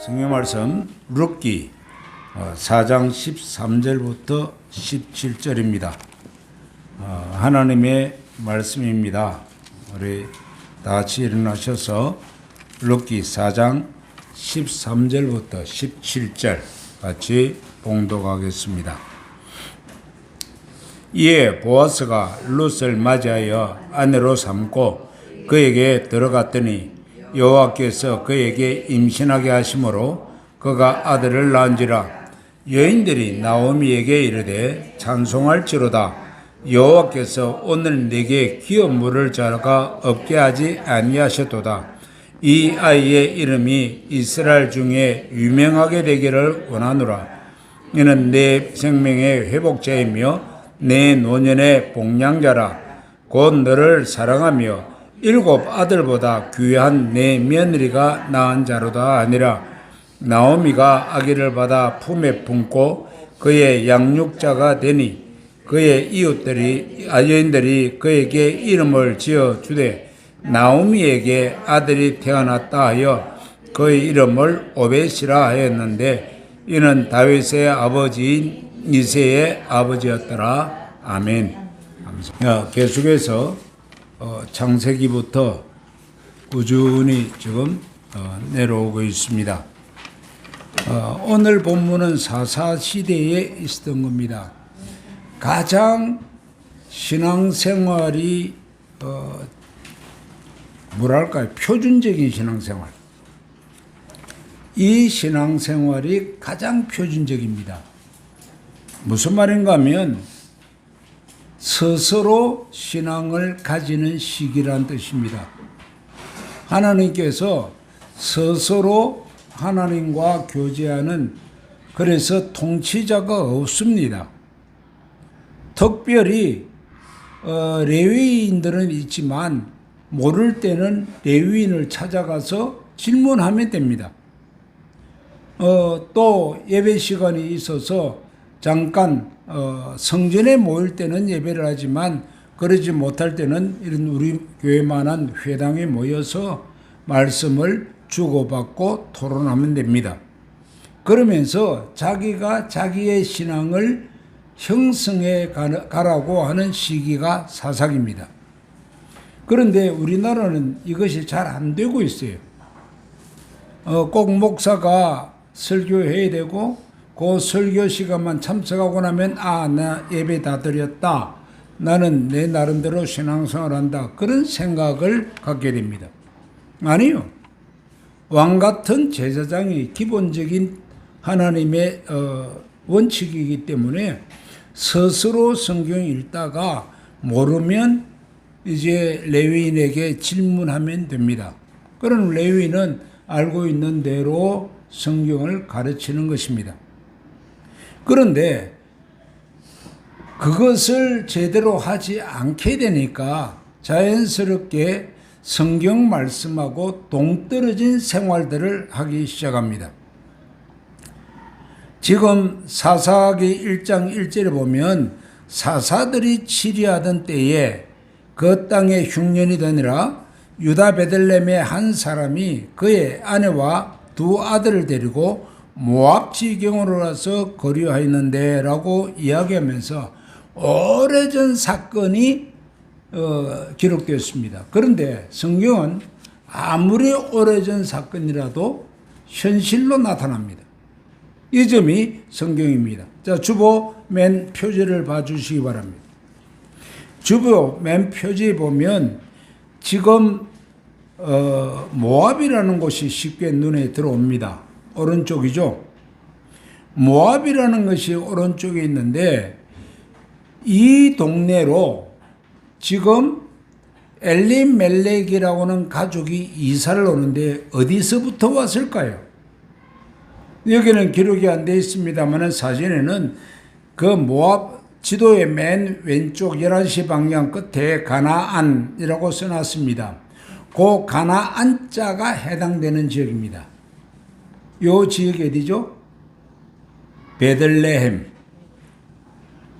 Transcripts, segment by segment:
성경 말씀 룻기 4장 13절부터 17절입니다. 하나님의 말씀입니다. 우리 다 같이 일어나셔서 룻기 4장 13절부터 17절 같이 봉독하겠습니다. 이에 보아스가 룻을 맞이하여 아내로 삼고 그에게 들어갔더니 여호와께서 그에게 임신하게 하심으로 그가 아들을 낳은지라. 여인들이 나오미에게 이르되 찬송할지로다. 여호와께서 오늘 내게 기업 물을 자가 없게 하지 아니하셨도다. 이 아이의 이름이 이스라엘 중에 유명하게 되기를 원하노라. 이는 내 생명의 회복자이며 내 노년의 복량자라. 곧 너를 사랑하며 7 아들보다 귀한 내 며느리가 낳은 자로다 하니라. 나오미가 아기를 받아 품에 품고 그의 양육자가 되니 그의 이웃들이 여인들이 그에게 이름을 지어 주되 나오미에게 아들이 태어났다 하여 그의 이름을 오벳이라 하였는데 이는 다윗의 아버지인 이새의 아버지였더라. 아멘. 계속해서 창세기부터 꾸준히 지금 내려오고 있습니다. 오늘 본문은 사사시대에 있었던 겁니다. 가장 신앙생활이 뭐랄까요, 표준적인 신앙생활. 이 신앙생활이 가장 표준적입니다. 무슨 말인가 하면 스스로 신앙을 가지는 시기란 뜻입니다. 하나님께서 스스로 하나님과 교제하는, 그래서 통치자가 없습니다. 특별히 레위인들은 있지만 모를 때는 레위인을 찾아가서 질문하면 됩니다. 또 예배 시간이 있어서 잠깐 성전에 모일 때는 예배를 하지만 그러지 못할 때는 이런 우리 교회만한 회당에 모여서 말씀을 주고받고 토론하면 됩니다. 그러면서 자기가 자기의 신앙을 형성해 가라고 하는 시기가 사사기입니다. 그런데 우리나라는 이것이 잘 안 되고 있어요. 꼭 목사가 설교해야 되고 그 설교 시간만 참석하고 나면 나 예배 다 드렸다. 나는 내 나름대로 신앙생활 한다. 그런 생각을 갖게 됩니다. 아니요. 왕 같은 제사장이 기본적인 하나님의 원칙이기 때문에 스스로 성경 읽다가 모르면 이제 레위인에게 질문하면 됩니다. 그런 레위인은 알고 있는 대로 성경을 가르치는 것입니다. 그런데 그것을 제대로 하지 않게 되니까 자연스럽게 성경 말씀하고 동떨어진 생활들을 하기 시작합니다. 지금 사사기 1장 1절에 보면 사사들이 치리하던 때에 그 땅에 흉년이 되니라 유다 베들레헴의 한 사람이 그의 아내와 2 아들을 데리고 모압 지경으로 가서 거류하였는데 라고 이야기하면서 오래전 사건이 기록되었습니다. 그런데 성경은 아무리 오래전 사건이라도 현실로 나타납니다. 이 점이 성경입니다. 자, 주보 맨 표지를 봐주시기 바랍니다. 주보 맨 표지에 보면 지금 모압이라는 곳이 쉽게 눈에 들어옵니다. 오른쪽이죠. 모압이라는 것이 오른쪽에 있는데 이 동네로 지금 엘리멜렉이라고 하는 가족이 이사를 오는데 어디서부터 왔을까요? 여기는 기록이 안 되어 있습니다만 사진에는 그 모압 지도의 맨 왼쪽 11시 방향 끝에 가나안이라고 써놨습니다. 그 가나안자가 해당되는 지역입니다. 요 지역이 어디죠? 베들레헴.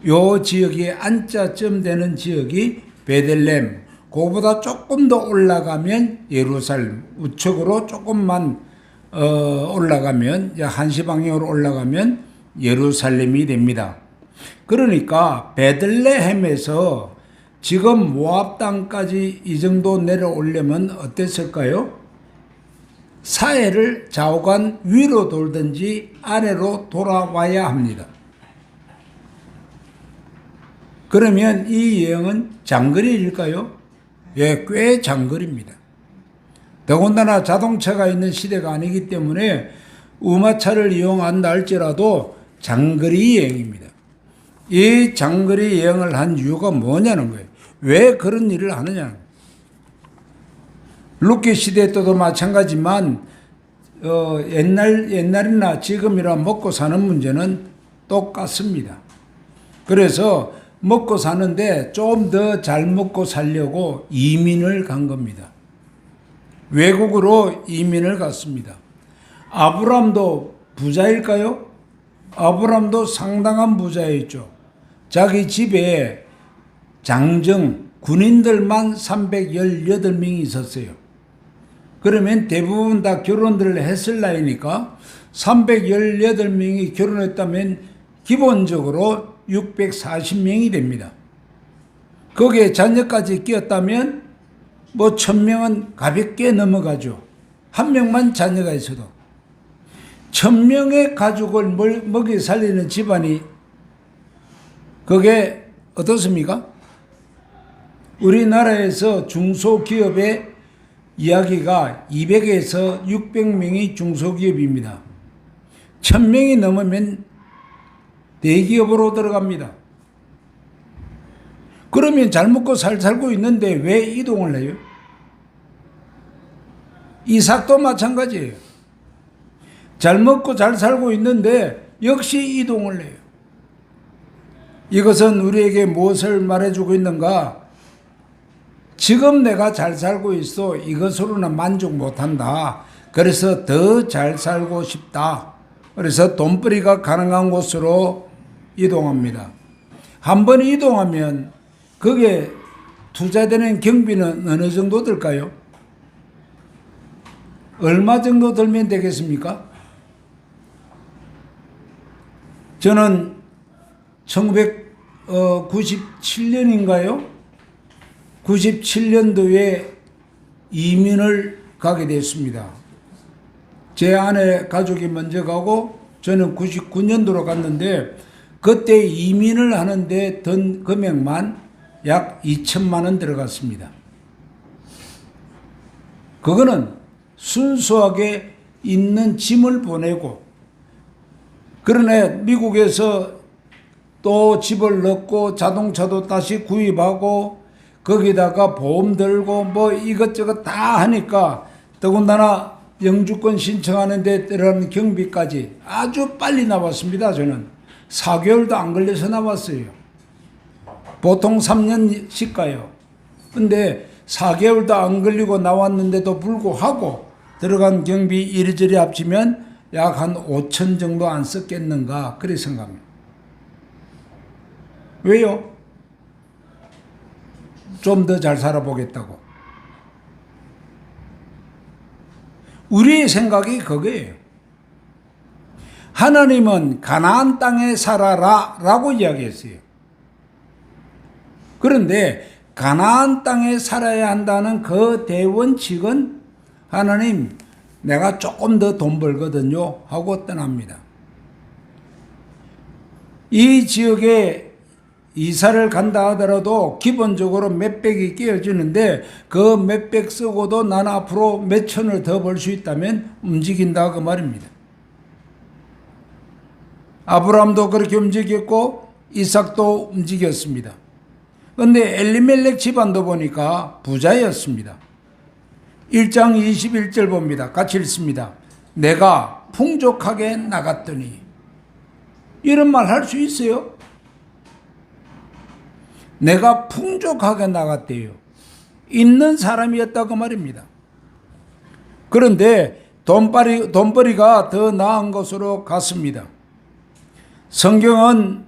요 지역이 안자쯤 되는 지역이 베들레헴. 그거보다 조금 더 올라가면 예루살렘. 우측으로 조금만 올라가면, 한시 방향으로 올라가면 예루살렘이 됩니다. 그러니까 베들레헴에서 지금 모압 땅까지 이 정도 내려오려면 어땠을까요? 사해를 좌우간 위로 돌든지 아래로 돌아와야 합니다. 그러면 이 여행은 장거리일까요? 예, 꽤 장거리입니다. 더군다나 자동차가 있는 시대가 아니기 때문에 우마차를 이용한다 할지라도 장거리 여행입니다. 이 장거리 여행을 한 이유가 뭐냐는 거예요. 왜 그런 일을 하느냐는 거예요. 룻기 시대 때도 마찬가지지만 옛날이나 지금이나 먹고 사는 문제는 똑같습니다. 그래서 먹고 사는데 좀 더 잘 먹고 살려고 이민을 간 겁니다. 외국으로 이민을 갔습니다. 아브람도 부자일까요? 아브람도 상당한 부자였죠. 자기 집에 장정, 군인들만 318명이 있었어요. 그러면 대부분 다 결혼들을 했을 나이니까 318명이 결혼했다면 기본적으로 640명이 됩니다. 거기에 자녀까지 끼었다면 1000명은 가볍게 넘어가죠. 한 명만 자녀가 있어도. 1000명의 가족을 먹여 살리는 집안이 그게 어떻습니까? 우리나라에서 중소기업의 이야기가 200에서 600명이 중소기업입니다. 1000명이 넘으면 대기업으로 들어갑니다. 그러면 잘 먹고 살고 있는데 왜 이동을 해요? 이삭도 마찬가지예요. 잘 먹고 잘 살고 있는데 역시 이동을 해요. 이것은 우리에게 무엇을 말해주고 있는가? 지금 내가 잘 살고 있어. 이것으로는 만족 못한다. 그래서 더 잘 살고 싶다. 그래서 돈벌이가 가능한 곳으로 이동합니다. 한번 이동하면 거기에 투자되는 경비는 어느 정도 들까요? 얼마 정도 들면 되겠습니까? 저는 1997년인가요? 97년도에 이민을 가게 됐습니다. 제 아내 가족이 먼저 가고 저는 99년도로 갔는데 그때 이민을 하는데 든 금액만 약 2천만 원 들어갔습니다. 그거는 순수하게 있는 짐을 보내고 그러네 미국에서 또 집을 넣고 자동차도 다시 구입하고 거기다가 보험 들고 이것저것 다 하니까 더군다나 영주권 신청하는데 들어가는 경비까지 아주 빨리 나왔습니다. 저는 4개월도 안 걸려서 나왔어요. 보통 3년씩 가요. 근데 4개월도 안 걸리고 나왔는데도 불구하고 들어간 경비 이리저리 합치면 약 한 5천 정도 안 썼겠는가 그렇게 생각합니다. 왜요? 좀 더 잘 살아보겠다고. 우리의 생각이 그거예요. 하나님은 가나안 땅에 살아라 라고 이야기했어요. 그런데 가나안 땅에 살아야 한다는 그 대원칙은 하나님 내가 조금 더 돈 벌거든요 하고 떠납니다. 이 지역에 이사를 간다 하더라도 기본적으로 몇백이 끼어지는데 그 몇백 쓰고도 난 앞으로 몇 천을 더 벌 수 있다면 움직인다 그 말입니다. 아브라함도 그렇게 움직였고 이삭도 움직였습니다. 그런데 엘리멜렉 집안도 보니까 부자였습니다. 1장 21절 봅니다. 같이 읽습니다. 내가 풍족하게 나갔더니 이런 말 할 수 있어요? 내가 풍족하게 나갔대요. 있는 사람이었다고 말입니다. 그런데 돈벌이가 더 나은 것으로 갔습니다. 성경은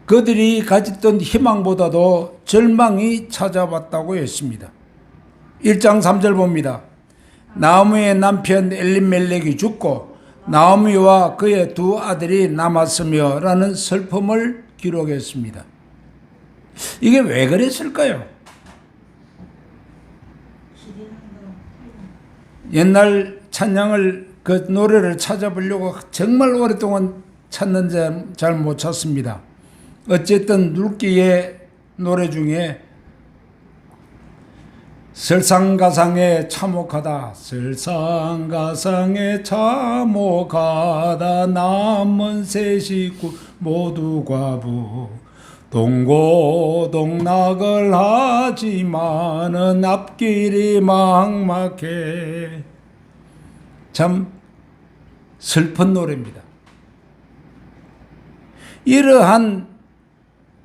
그들이 가졌던 희망보다도 절망이 찾아왔다고 했습니다. 1장 3절 봅니다. 나오미의 남편 엘리멜렉이 죽고 나오미와 그의 두 아들이 남았으며 라는 슬픔을 기록했습니다. 이게 왜 그랬을까요? 옛날 찬양을 그 노래를 찾아보려고 정말 오랫동안 찾는데 잘 못 찾습니다. 어쨌든 눌기의 노래 중에 설상가상에 참혹하다, 설상가상에 참혹하다, 남은 세 식구 모두 과부, 동고동락을 하지만은 앞길이 막막해. 참 슬픈 노래입니다. 이러한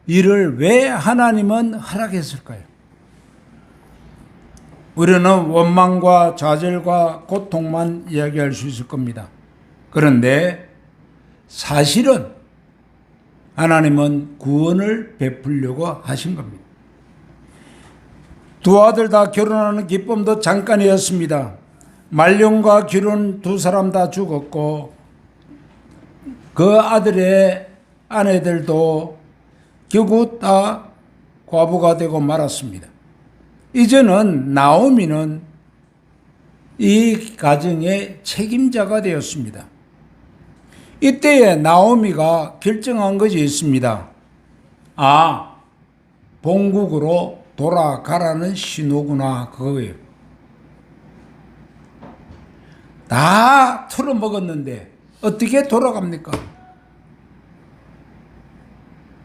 일을 왜 하나님은 허락했을까요? 우리는 원망과 좌절과 고통만 이야기할 수 있을 겁니다. 그런데 사실은 하나님은 구원을 베풀려고 하신 겁니다. 두 아들 다 결혼하는 기쁨도 잠깐이었습니다. 말룡과 기룬 두 사람 다 죽었고 그 아들의 아내들도 결국 다 과부가 되고 말았습니다. 이제는 나오미는 이 가정의 책임자가 되었습니다. 이때에 나오미가 결정한 것이 있습니다. 본국으로 돌아가라는 신호구나, 그거예요. 다 털어먹었는데 어떻게 돌아갑니까?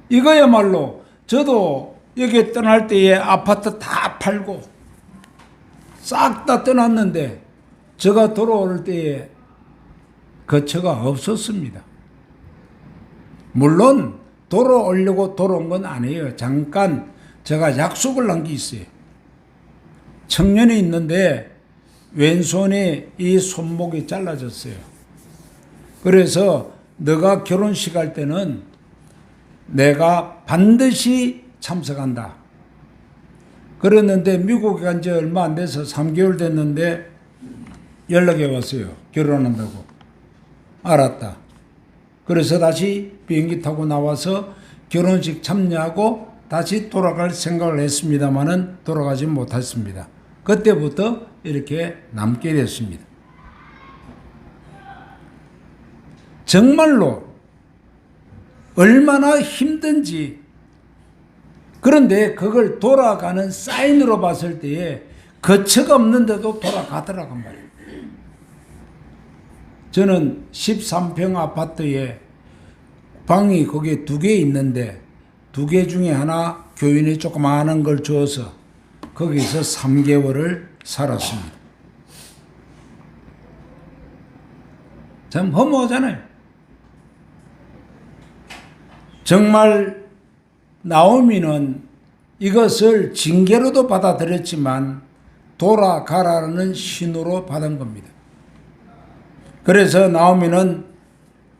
이거야말로 저도 여기 떠날 때에 아파트 다 팔고 싹 다 떠났는데 제가 돌아올 때에 거처가 없었습니다. 물론 돌아오려고 돌아온 건 아니에요. 잠깐 제가 약속을 한 게 있어요. 청년이 있는데 왼손에 이 손목이 잘라졌어요. 그래서 너가 결혼식 할 때는 내가 반드시 참석한다. 그랬는데 미국에 간 지 얼마 안 돼서 3개월 됐는데 연락이 왔어요. 결혼한다고. 알았다. 그래서 다시 비행기 타고 나와서 결혼식 참여하고 다시 돌아갈 생각을 했습니다마는 돌아가지 못했습니다. 그때부터 이렇게 남게 됐습니다. 정말로 얼마나 힘든지. 그런데 그걸 돌아가는 사인으로 봤을 때에 거처가 없는데도 돌아가더라고 말이에요. 저는 13평 아파트에 방이 거기에 2개 있는데 2개 중에 하나 교인이 조그마한 걸 줘서 거기서 3개월을 살았습니다. 참 허무하잖아요. 정말 나오미는 이것을 징계로도 받아들였지만 돌아가라는 신호로 받은 겁니다. 그래서 나오미는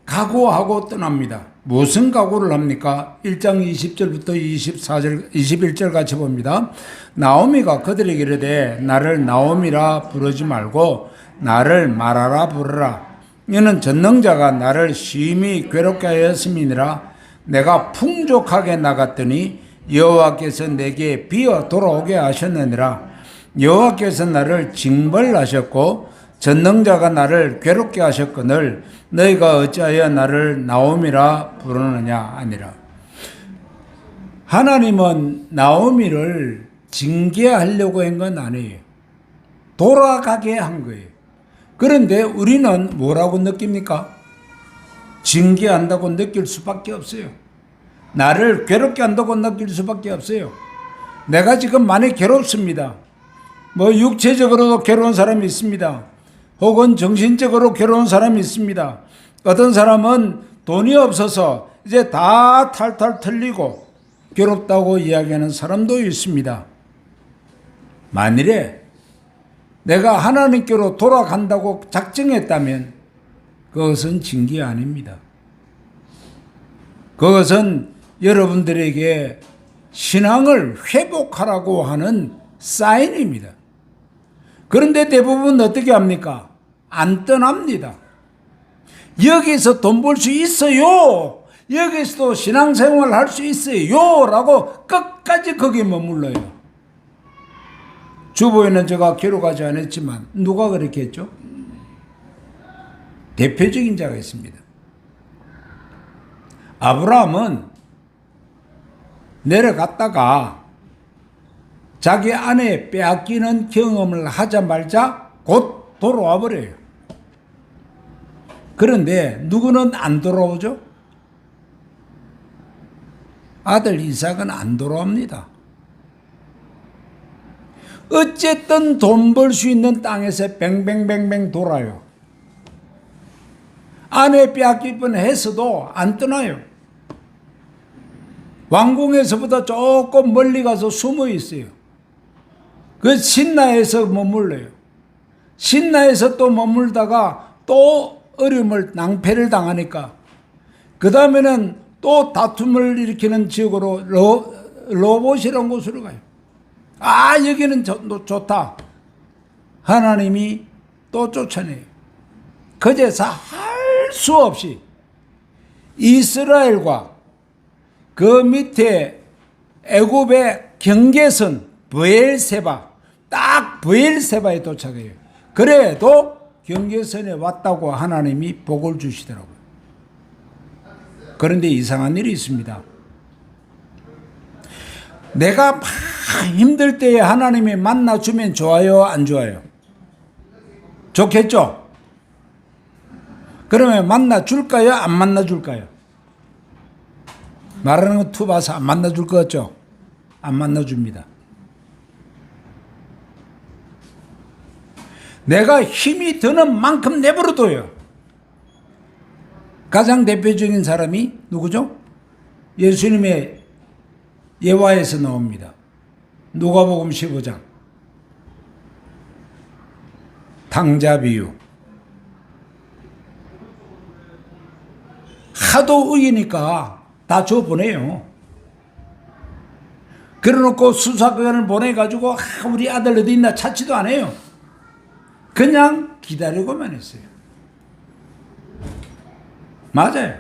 각오하고 떠납니다. 무슨 각오를 합니까? 1장 20절부터 24절, 21절 같이 봅니다. 나오미가 그들에게 이르되 나를 나오미라 부르지 말고 나를 마라라 부르라. 이는 전능자가 나를 심히 괴롭게 하였음이니라. 내가 풍족하게 나갔더니 여호와께서 내게 비어 돌아오게 하셨느니라. 여호와께서 나를 징벌하셨고 전능자가 나를 괴롭게 하셨거늘 너희가 어찌하여 나를 나오미라 부르느냐 아니라. 하나님은 나오미를 징계하려고 한 건 아니에요. 돌아가게 한 거예요. 그런데 우리는 뭐라고 느낍니까? 징계한다고 느낄 수밖에 없어요. 나를 괴롭게 한다고 느낄 수밖에 없어요. 내가 지금 많이 괴롭습니다. 육체적으로도 괴로운 사람이 있습니다. 혹은 정신적으로 괴로운 사람이 있습니다. 어떤 사람은 돈이 없어서 이제 다 탈탈 털리고 괴롭다고 이야기하는 사람도 있습니다. 만일에 내가 하나님께로 돌아간다고 작정했다면 그것은 징계 아닙니다. 그것은 그런데 대부분 어떻게 합니까? 안 떠납니다. 여기서 돈 벌 수 있어요. 여기서도 신앙생활 할 수 있어요. 라고 끝까지 거기에 머물러요. 주보에는 제가 기록하지 않았지만 누가 그렇게 했죠? 대표적인 자가 있습니다. 아브라함은 내려갔다가 자기 아내 빼앗기는 경험을 하자마자 곧 돌아와 버려요. 그런데 누구는 안 돌아오죠? 아들 이삭은 안 돌아옵니다. 어쨌든 돈 벌 수 있는 땅에서 뱅뱅뱅뱅 돌아요. 아내 빼앗길 뻔했어도 안 떠나요. 왕궁에서보다 조금 멀리 가서 숨어 있어요. 그 신라에서 머물러요. 신라에서 또 머물다가 또 어려움을 낭패를 당하니까 그 다음에는 또 다툼을 일으키는 지역으로 로봇이라는 곳으로 가요. 아, 여기는 좋다. 하나님이 또 쫓아내요. 그제서 할 수 없이 이스라엘과 그 밑에 애굽의 경계선 브엘세바, 딱 브엘세바에 도착해요. 그래도 경계선에 왔다고 하나님이 복을 주시더라고요. 그런데 이상한 일이 있습니다. 내가 막 힘들 때에 하나님이 만나주면 좋아요, 안 좋아요? 좋겠죠? 그러면 만나줄까요, 안 만나줄까요? 말하는 거 투 봐서 안 만나줄 것 같죠? 안 만나줍니다. 내가 힘이 드는 만큼 내버려둬요. 가장 대표적인 사람이 누구죠? 예수님의 예화에서 나옵니다. 누가복음 15장. 탕자 비유. 하도 의이니까 다 줘보내요. 그래놓고 수사관을 보내가지고 우리 아들 어디 있나 찾지도 않아요. 그냥 기다리고만 했어요. 맞아요.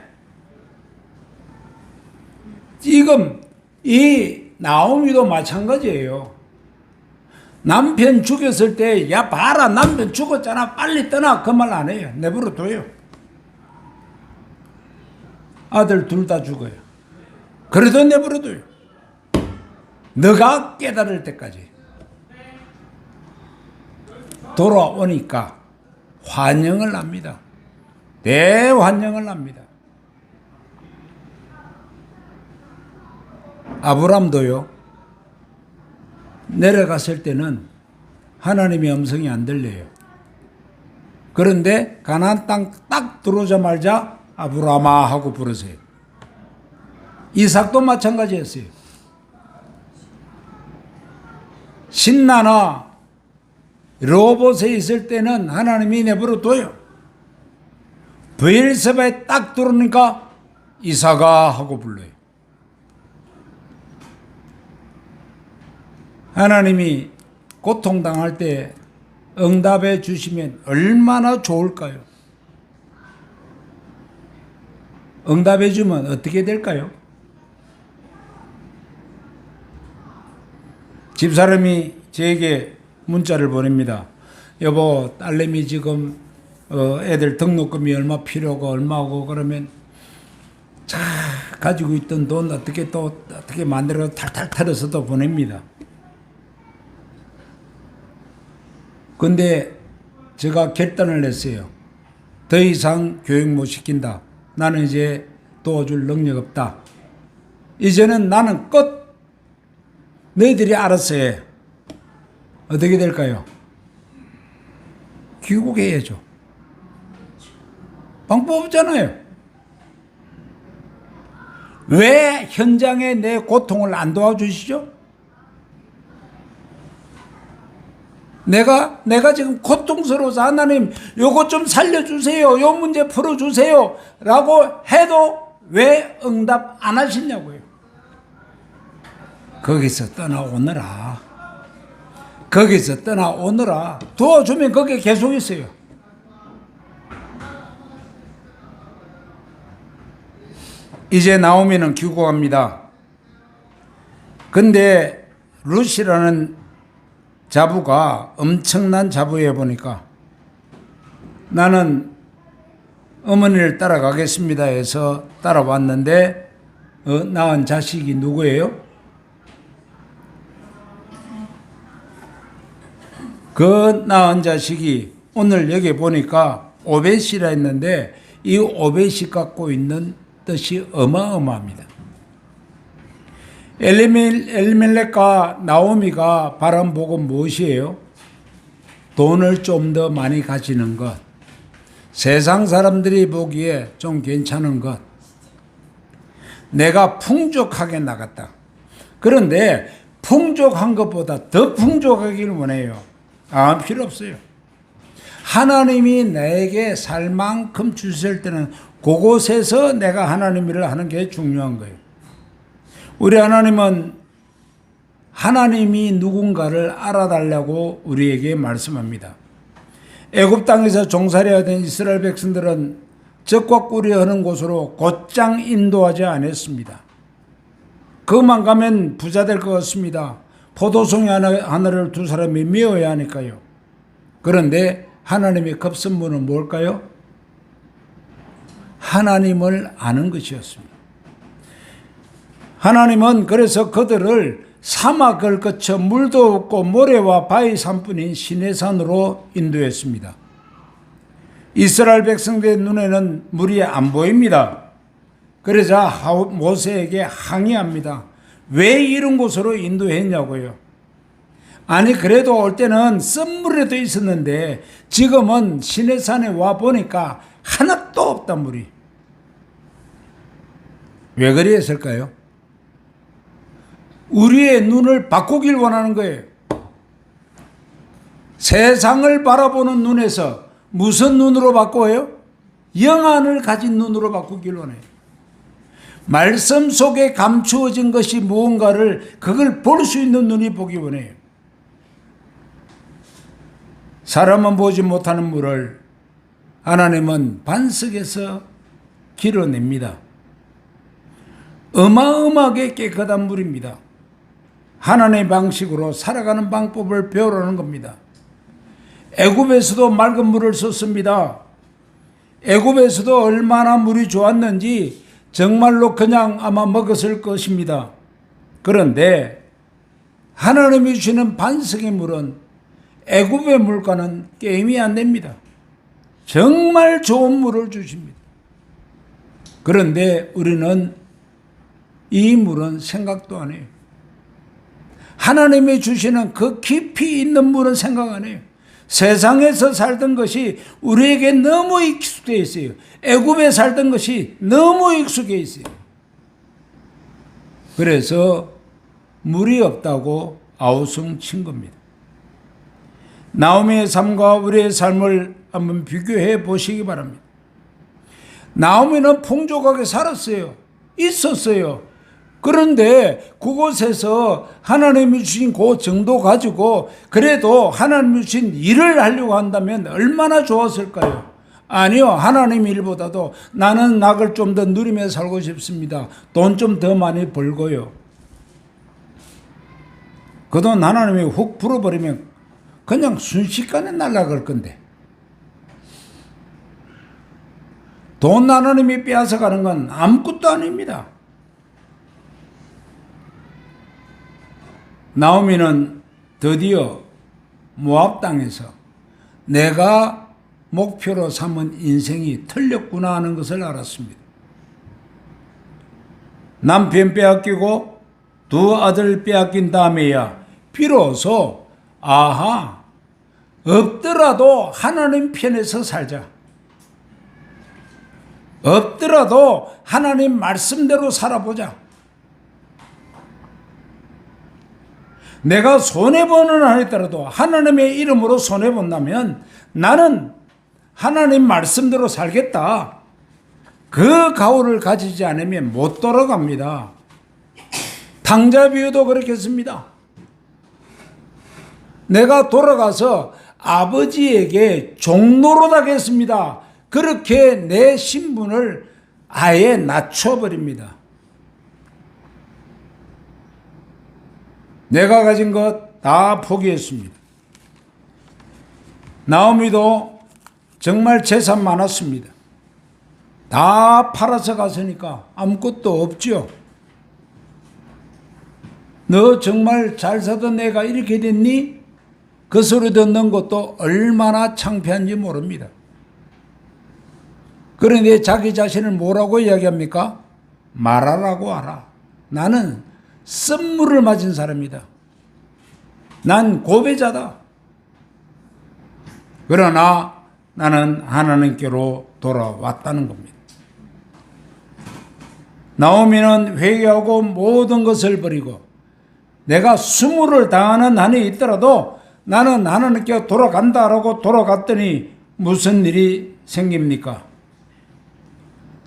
지금 이 나오미도 마찬가지예요. 남편 죽였을 때 야 봐라 남편 죽었잖아 빨리 떠나 그 말 안 해요. 내버려 둬요. 아들 둘 다 죽어요. 그래도 내버려 둬요. 너가 깨달을 때까지. 돌아오니까 환영을 합니다. 대환영을 합니다. 아브람도요. 내려갔을 때는 하나님의 음성이 안 들려요. 그런데 가나안 땅 딱 들어오자마자 아브라마 하고 부르세요. 이삭도 마찬가지였어요. 신나나 로봇에 있을 때는 하나님이 내버려 둬요. 브엘세바에 딱 들어오니까 이삭아 하고 불러요. 하나님이 고통당할 때 응답해 주시면 얼마나 좋을까요? 응답해 주면 어떻게 될까요? 집사람이 저에게 문자를 보냅니다. 여보, 딸내미 지금 애들 등록금이 얼마 필요하고 얼마고 그러면 자 가지고 있던 돈 어떻게 만들어 탈탈 털어서 또 보냅니다. 근데 제가 결단을 했어요. 더 이상 교육 못 시킨다. 나는 이제 도와줄 능력 없다. 이제는 나는 끝. 너희들이 알아서 해. 어떻게 될까요? 귀국해야죠. 방법 없잖아요. 왜 현장에 내 고통을 안 도와주시죠? 내가 지금 고통스러워서 하나님 요거 좀 살려주세요. 요 문제 풀어주세요. 라고 해도 왜 응답 안 하시냐고요. 거기서 떠나오느라 거기서 떠나오느라 도와주면 거기에 계속 있어요. 이제 나오미는 귀국합니다. 근데 룻이라는 자부가 엄청난 자부해 보니까 나는 어머니를 따라가겠습니다 해서 따라왔는데 낳은 자식이 누구예요? 그 낳은 자식이 오늘 여기 보니까 오벳이라 했는데 이 오벳이 갖고 있는 뜻이 어마어마합니다. 엘리멜렉과 나오미가 바란 복은 무엇이에요? 돈을 좀 더 많이 가지는 것, 세상 사람들이 보기에 좀 괜찮은 것, 내가 풍족하게 나갔다. 그런데 풍족한 것보다 더 풍족하기를 원해요. 필요 없어요. 하나님이 내게 살 만큼 주실 때는 그곳에서 내가 하나님 일을 하는 게 중요한 거예요. 우리 하나님은 하나님이 누군가를 알아달라고 우리에게 말씀합니다. 애굽 땅에서 종살이가 된 이스라엘 백성들은 적과 꿀이 흐르는 곳으로 곧장 인도하지 않았습니다. 그것만 가면 부자 될 것 같습니다. 포도송이 하나를 두 사람이 메어야 하니까요. 그런데 하나님의 급선무는 뭘까요? 하나님을 아는 것이었습니다. 하나님은 그래서 그들을 사막을 거쳐 물도 없고 모래와 바위 산뿐인 시내산으로 인도했습니다. 이스라엘 백성들의 눈에는 물이 안 보입니다. 그러자 모세에게 항의합니다. 왜 이런 곳으로 인도했냐고요. 아니 그래도 올 때는 썸물에도 있었는데 지금은 시내산에 와 보니까 하나도 없다 물이. 왜 그랬을까요? 우리의 눈을 바꾸길 원하는 거예요. 세상을 바라보는 눈에서 무슨 눈으로 바꿔요? 영안을 가진 눈으로 바꾸길 원해요. 말씀 속에 감추어진 것이 무언가를 그걸 볼 수 있는 눈이 보기 원해요. 사람은 보지 못하는 물을 하나님은 반석에서 길어냅니다. 어마어마하게 깨끗한 물입니다. 하나님의 방식으로 살아가는 방법을 배우라는 겁니다. 애굽에서도 맑은 물을 썼습니다. 애굽에서도 얼마나 물이 좋았는지 정말로 그냥 아마 먹었을 것입니다. 그런데 하나님이 주시는 반석의 물은 애굽의 물과는 게임이 안 됩니다. 정말 좋은 물을 주십니다. 그런데 우리는 이 물은 생각도 안 해요. 하나님이 주시는 그 깊이 있는 물은 생각 안 해요. 세상에서 살던 것이 우리에게 너무 익숙해 있어요. 애굽에 살던 것이 너무 익숙해 있어요. 그래서 물이 없다고 아우성 친 겁니다. 나오미의 삶과 우리의 삶을 한번 비교해 보시기 바랍니다. 나오미는 풍족하게 살았어요. 있었어요. 그런데 그곳에서 하나님이 주신 그 정도 가지고 그래도 하나님이 주신 일을 하려고 한다면 얼마나 좋았을까요? 아니요. 하나님 일보다도 나는 낙을 좀 더 누리며 살고 싶습니다. 돈 좀 더 많이 벌고요. 그 돈 하나님이 훅 불어버리면 그냥 순식간에 날아갈 건데. 돈 하나님이 빼앗아가는 건 아무것도 아닙니다. 나오미는 드디어 모압 땅에서 내가 목표로 삼은 인생이 틀렸구나 하는 것을 알았습니다. 남편 빼앗기고 두 아들 빼앗긴 다음에야 비로소 없더라도 하나님 편에서 살자. 없더라도 하나님 말씀대로 살아보자. 내가 손해보는 한 했더라도 하나님의 이름으로 손해본다면 나는 하나님 말씀대로 살겠다. 그 가오를 가지지 않으면 못 돌아갑니다. 탕자 비유도 그렇겠습니다. 내가 돌아가서 아버지에게 종노릇하겠습니다. 그렇게 내 신분을 아예 낮춰버립니다. 내가 가진 것 다 포기했습니다. 나오미도 정말 재산 많았습니다. 다 팔아서 갔으니까 아무것도 없죠. 너 정말 잘 사던 애가 이렇게 됐니? 그 소리 듣는 것도 얼마나 창피한지 모릅니다. 그런데 자기 자신을 뭐라고 이야기합니까? 말하라고 하라. 나는 쓴물을 맞은 사람이다. 난 고배자다. 그러나 나는 하나님께로 돌아왔다는 겁니다. 나오미는 회개하고 모든 것을 버리고 내가 수모를 당하는 한이 있더라도 나는 하나님께 돌아간다라고 돌아갔더니 무슨 일이 생깁니까?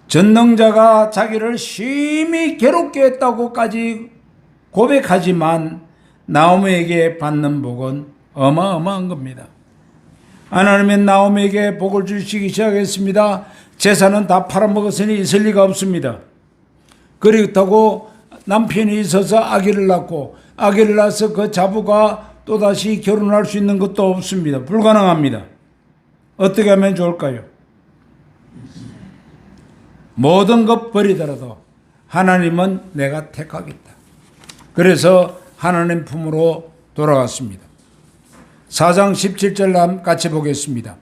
전능자가 자기를 심히 괴롭게 했다고까지 고백하지만 나오미에게 받는 복은 어마어마한 겁니다. 하나님은 나오미에게 복을 주시기 시작했습니다. 재산은 다 팔아먹었으니 있을 리가 없습니다. 그렇다고 남편이 있어서 아기를 낳고 아기를 낳아서 그 자부가 또다시 결혼할 수 있는 것도 없습니다. 불가능합니다. 어떻게 하면 좋을까요? 모든 것 버리더라도 하나님은 내가 택하겠다. 그래서 하나님 품으로 돌아갔습니다. 4장 17절 같이 보겠습니다.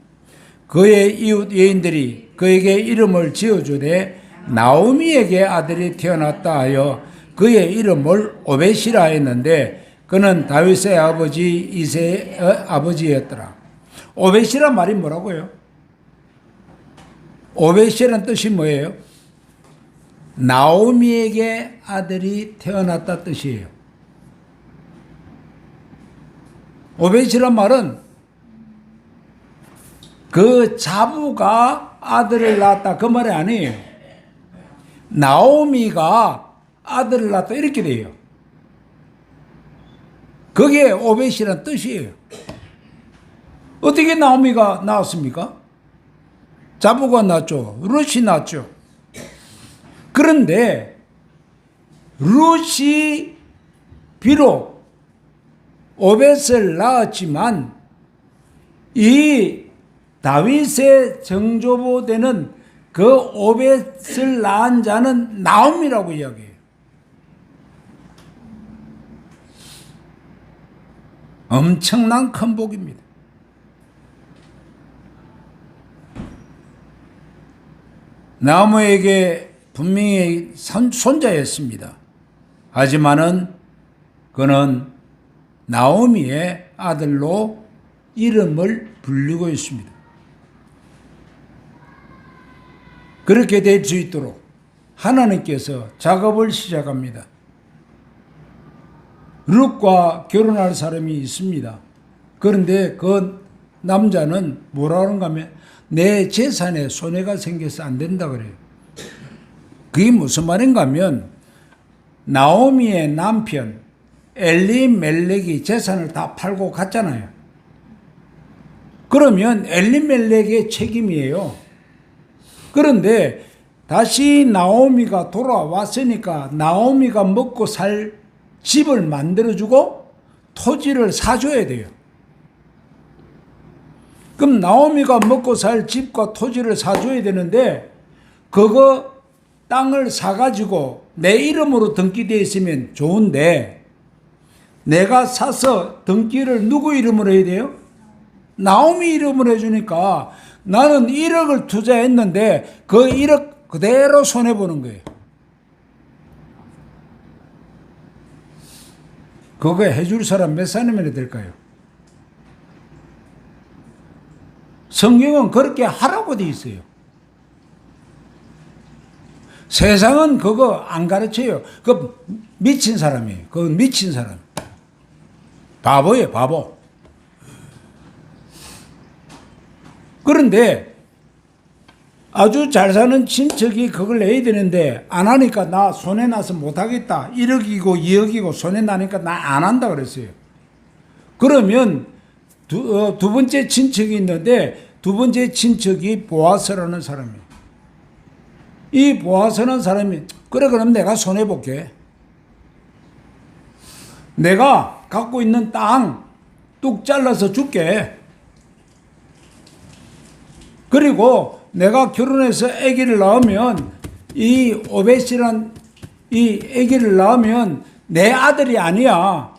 그의 이웃 여인들이 그에게 이름을 지어주되 나오미에게 아들이 태어났다 하여 그의 이름을 오벳이라 했는데 그는 다윗의 아버지 이새의 아버지였더라. 오벳이란 말이 뭐라고요? 오벳이란 뜻이 뭐예요? 나오미에게 아들이 태어났다 뜻이에요. 오벳이란 말은 그 자부가 아들을 낳았다 그 말이 아니에요. 나오미가 아들을 낳았다 이렇게 돼요. 그게 오벳이란 뜻이에요. 어떻게 나오미가 낳았습니까? 자부가 낳았죠. 룻이 낳았죠. 그런데 룻이 비록 오벳을 낳았지만 이 다윗의 정조보 되는 그 오벳을 낳은 자는 나오미라고 이야기해요. 엄청난 큰 복입니다. 나오미에게 분명히 손자였습니다. 하지만은 그는 나오미의 아들로 이름을 불리고 있습니다. 그렇게 될 수 있도록 하나님께서 작업을 시작합니다. 룻과 결혼할 사람이 있습니다. 그런데 그 남자는 뭐라 그런가 하면 내 재산에 손해가 생겨서 안 된다 그래요. 그게 무슨 말인가 하면 나오미의 남편 엘리멜렉이 재산을 다 팔고 갔잖아요. 그러면 엘리멜렉의 책임이에요. 그런데 다시 나오미가 돌아왔으니까 나오미가 먹고 살 집을 만들어주고 토지를 사줘야 돼요. 그럼 나오미가 먹고 살 집과 토지를 사줘야 되는데 그거 땅을 사가지고 내 이름으로 등기되어 있으면 좋은데 내가 사서 등기를 누구 이름으로 해야 돼요? 나오미 이름으로 해주니까 나는 1억을 투자했는데 그 1억 그대로 손해보는 거예요. 그거 해줄 사람 몇 사람이나 될까요? 성경은 그렇게 하라고 돼 있어요. 세상은 그거 안 가르쳐요. 그 미친 사람이에요. 그건 미친 사람. 바보예요, 바보. 그런데 아주 잘 사는 친척이 그걸 내야 되는데 안 하니까 나 손해나서 못하겠다. 1억이고 2억이고 손해나니까 나 안 한다 그랬어요. 그러면 두 번째 친척이 있는데 두 번째 친척이 보아스라는 사람이에요. 이 보아스라는 사람이 그래 그럼 내가 손해볼게. 내가 갖고 있는 땅 뚝 잘라서 줄게. 그리고 내가 결혼해서 아기를 낳으면 이 오벳이란 이 아기를 낳으면 내 아들이 아니야.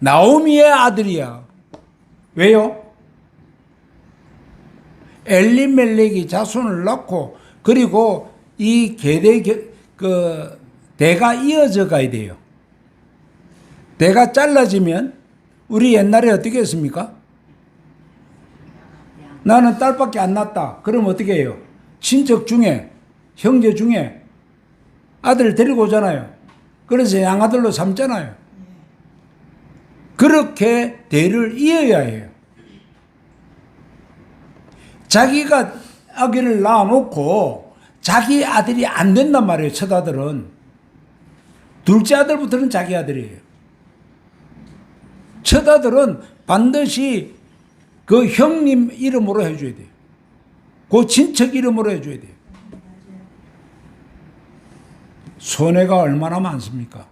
나오미의 아들이야. 왜요? 엘리멜렉이 자손을 낳고 그리고 이 대가 이어져 가야 돼요. 대가 잘라지면 우리 옛날에 어떻게 했습니까? 나는 딸밖에 안 낳았다. 그럼 어떻게 해요? 친척 중에 형제 중에 아들 데리고 오잖아요. 그래서 양아들로 삼잖아요. 그렇게 대를 이어야 해요. 자기가 아기를 낳아놓고 자기 아들이 안 된단 말이에요. 첫 아들은. 둘째 아들부터는 자기 아들이에요. 첫 아들은 반드시 그 형님 이름으로 해줘야 돼요. 그 친척 이름으로 해줘야 돼요. 손해가 얼마나 많습니까?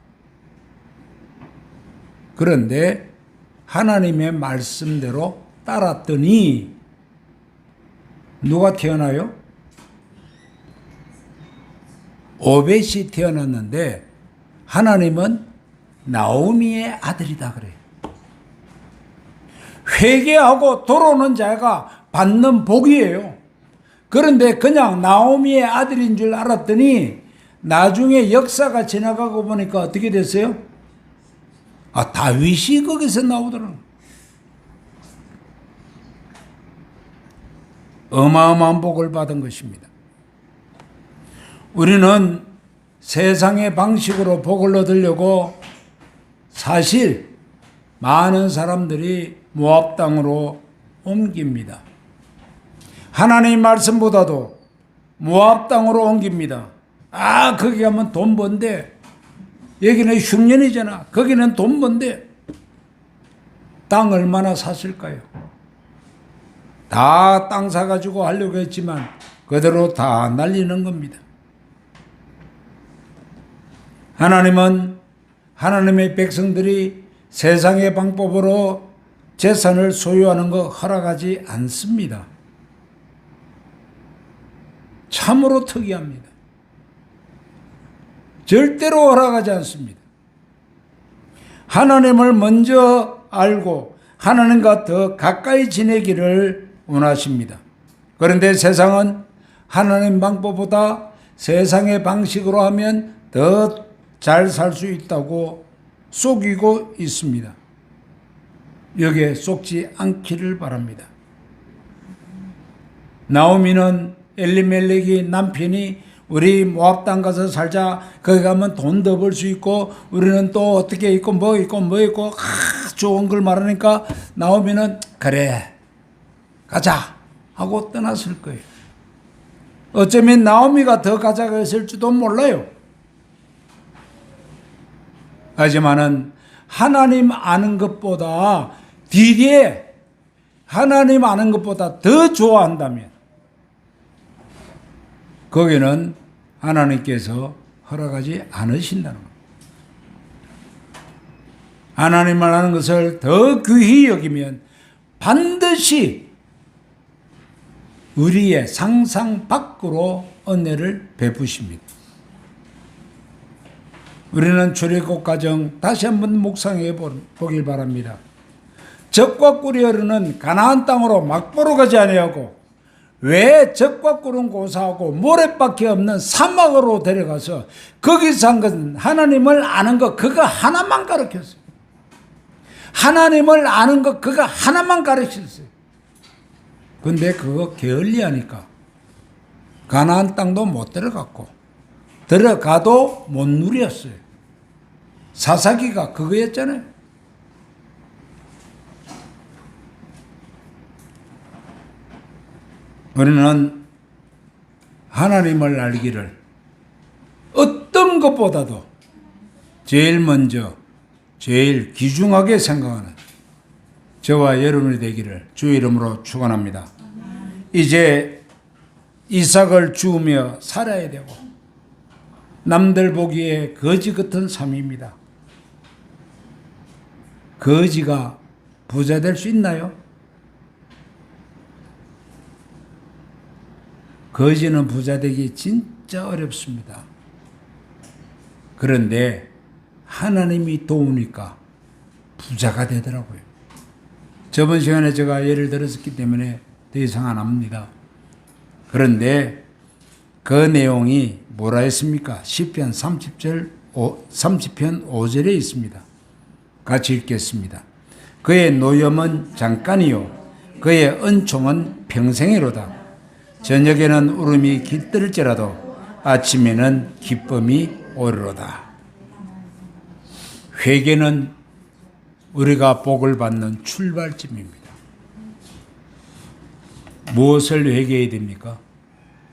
그런데 하나님의 말씀대로 따랐더니 누가 태어나요? 오벳이 태어났는데 하나님은 나오미의 아들이다 그래요. 회개하고 돌아오는 자가 받는 복이에요. 그런데 그냥 나오미의 아들인 줄 알았더니 나중에 역사가 지나가고 보니까 어떻게 됐어요? 다윗이 거기서 나오더라고요. 어마어마한 복을 받은 것입니다. 우리는 세상의 방식으로 복을 얻으려고 사실 많은 사람들이 모압 땅으로 옮깁니다. 하나님 말씀보다도 모압 땅으로 옮깁니다. 거기 가면 돈 번대. 여기는 흉년이잖아. 거기는 돈 번대. 땅 얼마나 샀을까요? 다 땅 사가지고 하려고 했지만 그대로 다 날리는 겁니다. 하나님은 하나님의 백성들이 세상의 방법으로 재산을 소유하는 거 허락하지 않습니다. 참으로 특이합니다. 절대로 허락하지 않습니다. 하나님을 먼저 알고 하나님과 더 가까이 지내기를 원하십니다. 그런데 세상은 하나님 방법보다 세상의 방식으로 하면 더 잘 살 수 있다고 속이고 있습니다. 여기에 속지 않기를 바랍니다. 나오미는 엘리멜렉이 남편이 우리 모압 땅 가서 살자. 거기 가면 돈 더 벌 수 있고 우리는 또 어떻게 있고 뭐 있고 좋은 걸 말하니까 나오미는 그래 가자 하고 떠났을 거예요. 어쩌면 나오미가 더 가자고 했을지도 몰라요. 하지만은 하나님 아는 것보다 뒤에 하나님 아는 것보다 더 좋아한다면 거기는 하나님께서 허락하지 않으신다는 겁니다. 하나님을 아는 것을 더 귀히 여기면 반드시 우리의 상상 밖으로 은혜를 베푸십니다. 우리는 출애굽 과정 다시 한번 묵상해 보길 바랍니다. 적과 꿀이 흐르는 가나안 땅으로 막보러 가지 아니하고 왜 적과 꿀은 고사하고 모래밖에 없는 사막으로 데려가서 거기서 한 것은 하나님을 아는 것 그거 하나만 가르쳤어요. 하나님을 아는 것 그거 하나만 가르쳤어요. 근데 그거 게을리하니까 가나안 땅도 못 들어갔고 들어가도 못 누렸어요. 사사기가 그거였잖아요. 우리는 하나님을 알기를 어떤 것보다도 제일 먼저 제일 귀중하게 생각하는 저와 여러분이 되기를 주 이름으로 축원합니다. 이제 이삭을 죽으며 살아야 되고 남들 보기에 거지 같은 삶입니다. 거지가 부자 될 수 있나요? 거지는 부자 되기 진짜 어렵습니다. 그런데 하나님이 도우니까 부자가 되더라고요. 저번 시간에 제가 예를 들었기 때문에 더 이상 안 합니다. 그런데 그 내용이 뭐라 했습니까? 시편 30편 5절에 있습니다. 같이 읽겠습니다. 그의 노염은 잠깐이요 그의 은총은 평생이로다. 저녁에는 울음이 깃들을지라도 아침에는 기쁨이 오리로다. 회개는 우리가 복을 받는 출발점입니다. 무엇을 회개해야 됩니까?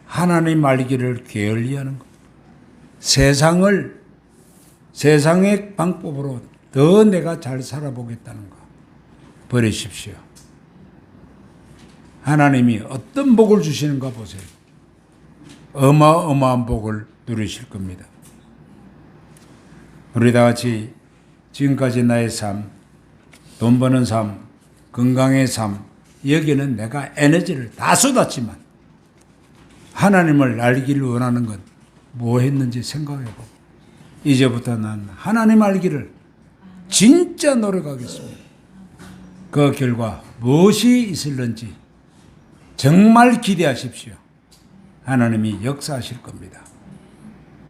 하나님 알기를 게을리하는 것. 세상의 방법으로 더 내가 잘 살아보겠다는 것. 버리십시오. 하나님이 어떤 복을 주시는가 보세요. 어마어마한 복을 누리실 겁니다. 우리 다 같이 지금까지 나의 삶, 돈 버는 삶, 건강의 삶, 여기는 내가 에너지를 다 쏟았지만 하나님을 알기를 원하는 건 뭐 했는지 생각해보고 이제부터 난 하나님 알기를 진짜 노력하겠습니다. 그 결과 무엇이 있을는지 정말 기대하십시오. 하나님이 역사하실 겁니다.